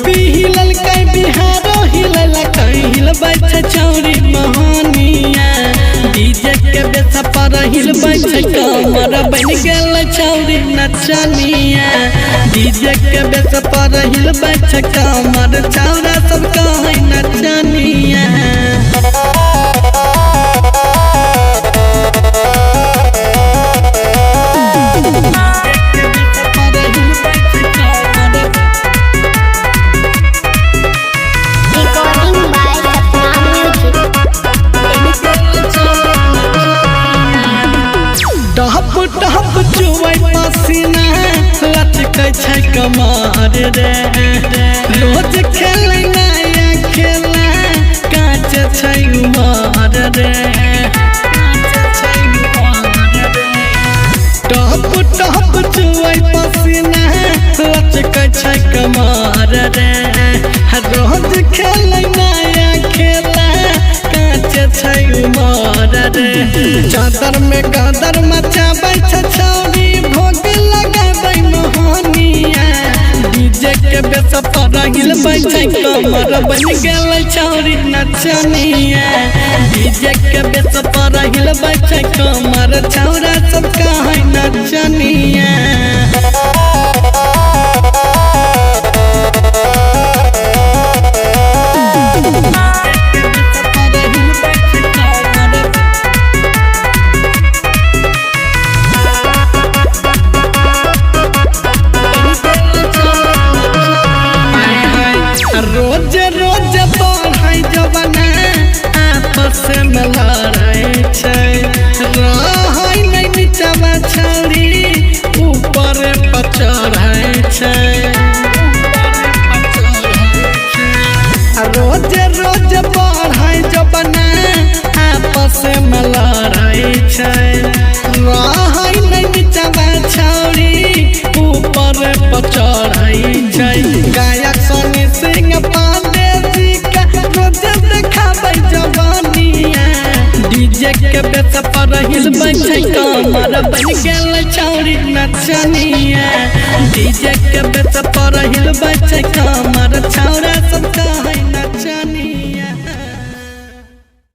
UP हिलल कई बिहारो हिलल कई हिलबै छै छौरी मोहनिया डीजे के बेस पर हिलबै छै कमर बन गेल छौरी नचनिया डीजे के बेस पर हिलबै छै कमर छौरा सब कहै नचनिया टहप चुबै पसीना लचकै छै कमर रे रोज खेलै नया खेला काच छै उमर रे टहप चुबै पसीना लचकै छै कमर रे रोज खेलै नया खेला काच छै उमर रे चादर में गदर मचाबै छै छौरी भोग लगाबै मोहनिया डीजे के बेस पर हिलबै छै कमर बन गेल छौरी नचनिया डीजे के बेस पर हिलबै छै कमर छौरा सब कहै नचनिया रोज रोज बढ़ै जवाना आपस में लड़ै छै रहै नै नीचवा छौरी ऊपर पर चढ़ै छै रोज रोज बढ़ै जवाना आपस में लड़ै छै रहै नै नीचवा छौरी ऊपर पर चढ़ै छै गायक सोनी सिंह पांडे जी का रोज देखाबै जवानिया डीजे के बेस पर हिलबै छै कमर बन गेल छौरी नचनिया डीजे के बेस पर हिलबै